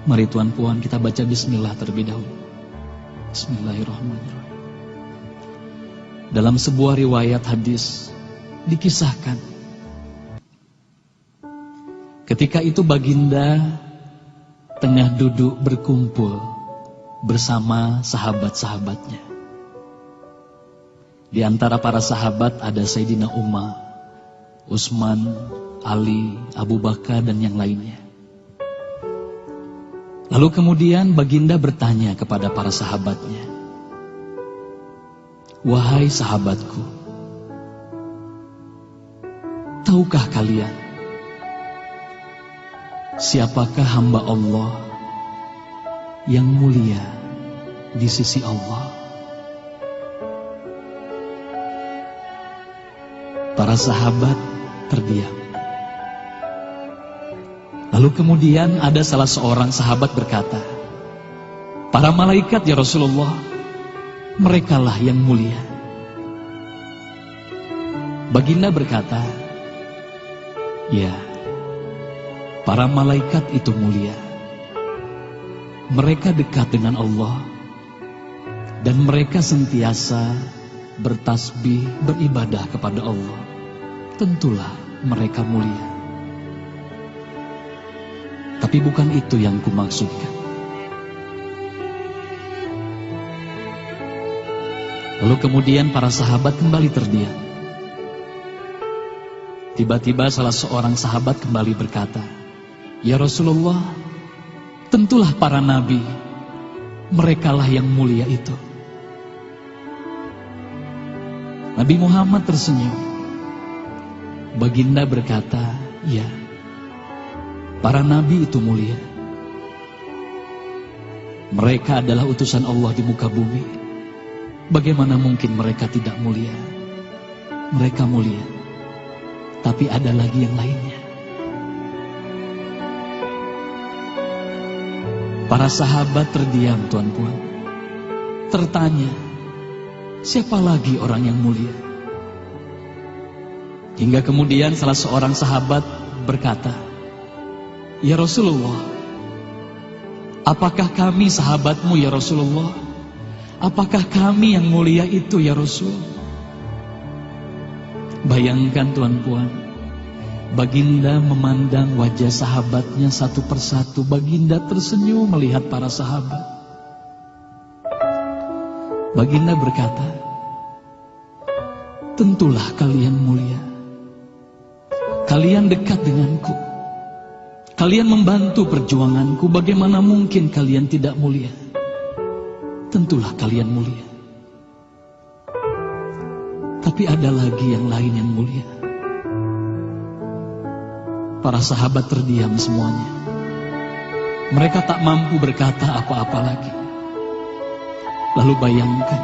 Mari Tuan Puan kita baca bismillah terlebih dahulu. Bismillahirrahmanirrahim. Dalam sebuah riwayat hadis dikisahkan, ketika itu baginda tengah duduk berkumpul bersama sahabat-sahabatnya. Di antara para sahabat ada Sayyidina Umar, Utsman, Ali, Abu Bakar dan yang lainnya. Lalu kemudian baginda bertanya kepada para sahabatnya, "Wahai sahabatku, tahukah kalian siapakah hamba Allah yang mulia di sisi Allah?" Para sahabat terdiam. Lalu kemudian ada salah seorang sahabat berkata, "Para malaikat ya Rasulullah, merekalah yang mulia." Baginda berkata, "Ya, para malaikat itu mulia. Mereka dekat dengan Allah dan mereka sentiasa bertasbih, beribadah kepada Allah. Tentulah mereka mulia. Tapi bukan itu yang kumaksudkan." Lalu kemudian para sahabat kembali terdiam. Tiba-tiba salah seorang sahabat kembali berkata, "Ya Rasulullah, tentulah para nabi, merekalah yang mulia itu." Nabi Muhammad tersenyum. Baginda berkata, "Ya, para nabi itu mulia. Mereka adalah utusan Allah di muka bumi. Bagaimana mungkin mereka tidak mulia? Mereka mulia. Tapi ada lagi yang lainnya." Para sahabat terdiam, Tuan Puan. Tertanya, siapa lagi orang yang mulia? Hingga kemudian salah seorang sahabat berkata, "Ya Rasulullah, apakah kami sahabatmu ya Rasulullah? Apakah kami yang mulia itu ya Rasul?" Bayangkan Tuan Puan, baginda memandang wajah sahabatnya satu persatu. Baginda tersenyum melihat para sahabat. Baginda berkata, "Tentulah kalian mulia. Kalian dekat denganku. Kalian membantu perjuanganku. Bagaimana mungkin kalian tidak mulia? Tentulah kalian mulia. Tapi ada lagi yang lain yang mulia." Para sahabat terdiam semuanya. Mereka tak mampu berkata apa-apa lagi. Lalu bayangkan,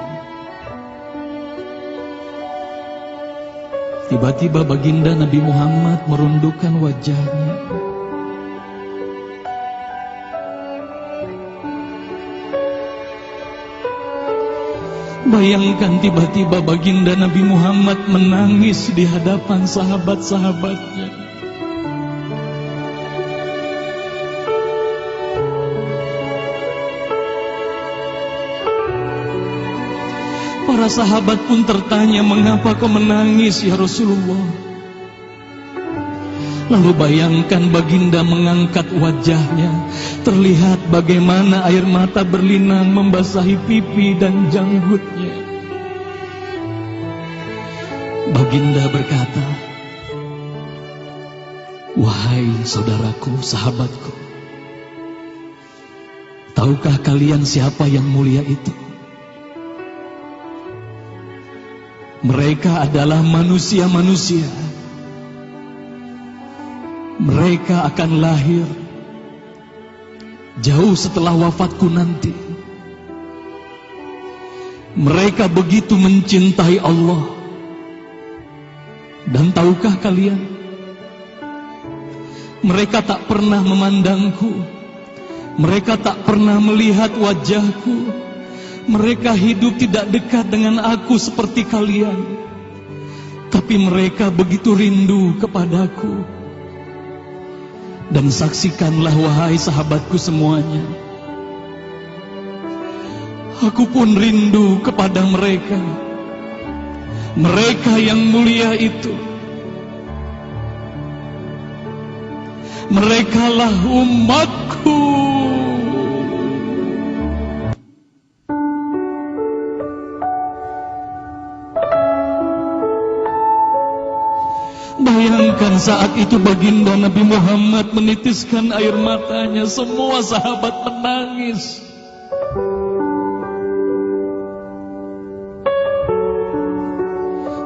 tiba-tiba baginda Nabi Muhammad merundukkan wajahnya. Bayangkan tiba-tiba baginda Nabi Muhammad menangis di hadapan sahabat-sahabatnya. Para sahabat pun tertanya, "Mengapa kau menangis ya Rasulullah?" Lalu bayangkan baginda mengangkat wajahnya. Terlihat bagaimana air mata berlinang membasahi pipi dan janggutnya. Baginda berkata, "Wahai saudaraku, sahabatku, tahukah kalian siapa yang mulia itu? Mereka adalah manusia-manusia. Mereka akan lahir jauh setelah wafatku nanti. Mereka begitu mencintai Allah. Dan tahukah kalian, mereka tak pernah memandangku. Mereka tak pernah melihat wajahku. Mereka hidup tidak dekat dengan aku seperti kalian. Tapi mereka begitu rindu kepadaku. Dan saksikanlah wahai sahabatku semuanya, aku pun rindu kepada mereka. Mereka yang mulia itu, merekalah umatku. Bayangkan saat itu baginda Nabi Muhammad menitiskan air matanya, semua sahabat menangis.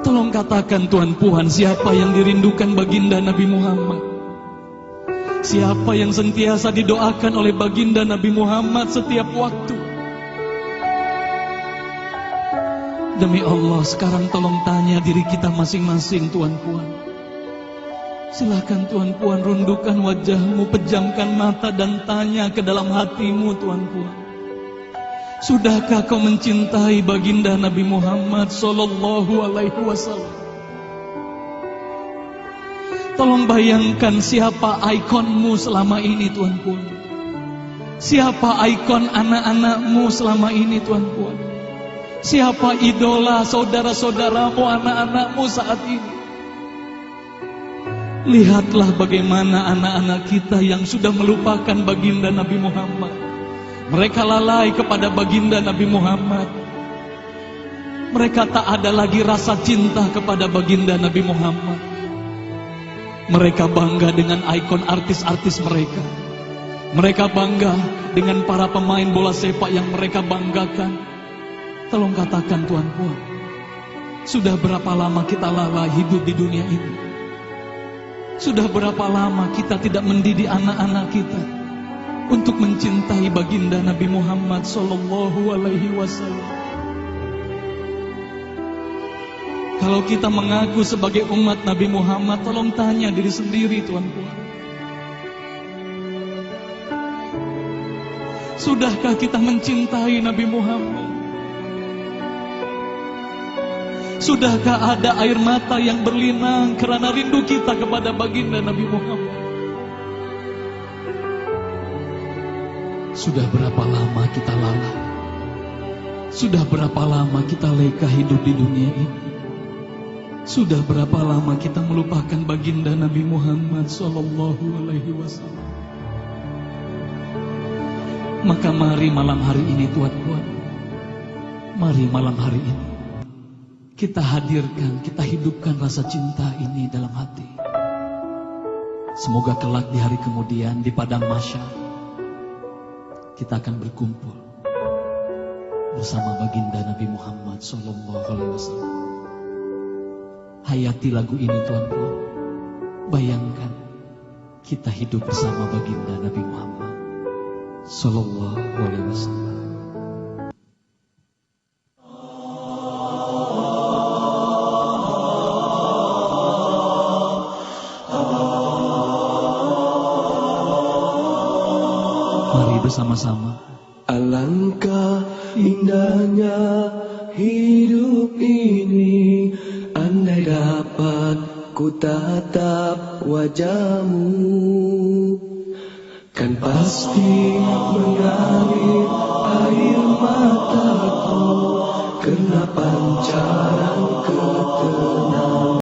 Tolong katakan Tuhan Puan, siapa yang dirindukan baginda Nabi Muhammad? Siapa yang sentiasa didoakan oleh baginda Nabi Muhammad setiap waktu? Demi Allah, sekarang tolong tanya diri kita masing-masing, Tuhan Puan. Silakan Tuhan Puan, rundukkan wajahmu, pejamkan mata dan tanya ke dalam hatimu, Tuhan Puan. Sudahkah kau mencintai baginda Nabi Muhammad sallallahu alaihi wasallam? Tolong bayangkan siapa ikonmu selama ini, Tuhan Puan. Siapa ikon anak-anakmu selama ini, Tuhan Puan. Siapa idola saudara-saudaramu, anak-anakmu saat ini. Lihatlah bagaimana anak-anak kita yang sudah melupakan baginda Nabi Muhammad. Mereka lalai kepada baginda Nabi Muhammad. Mereka tak ada lagi rasa cinta kepada baginda Nabi Muhammad. Mereka bangga dengan ikon artis-artis mereka. Mereka bangga dengan para pemain bola sepak yang mereka banggakan. Tolong katakan Tuhan Puan, sudah berapa lama kita lalai hidup di dunia ini? Sudah berapa lama kita tidak mendidik anak-anak kita untuk mencintai baginda Nabi Muhammad sallallahu alaihi wasallam? Kalau kita mengaku sebagai umat Nabi Muhammad, tolong tanya diri sendiri, Tuhan Puan. Sudahkah kita mencintai Nabi Muhammad? Sudahkah ada air mata yang berlinang karena rindu kita kepada baginda Nabi Muhammad? Sudah berapa lama kita lalai? Sudah berapa lama kita leka hidup di dunia ini? Sudah berapa lama kita melupakan baginda Nabi Muhammad sallallahu alaihi wasallam? Maka mari malam hari ini, Tuhan Puan, mari malam hari ini kita hadirkan, kita hidupkan rasa cinta ini dalam hati. Semoga kelak di hari kemudian di padang mahsyar kita akan berkumpul bersama baginda Nabi Muhammad sallallahu alaihi wasallam. Hayati lagu ini, Tuhan Puan. Bayangkan kita hidup bersama baginda Nabi Muhammad sallallahu alaihi wasallam. Bersama-sama. Alangkah indahnya hidup ini, andai dapat ku tatap wajahmu, kan pasti mengalir air mataku, karena pancaran ketemu.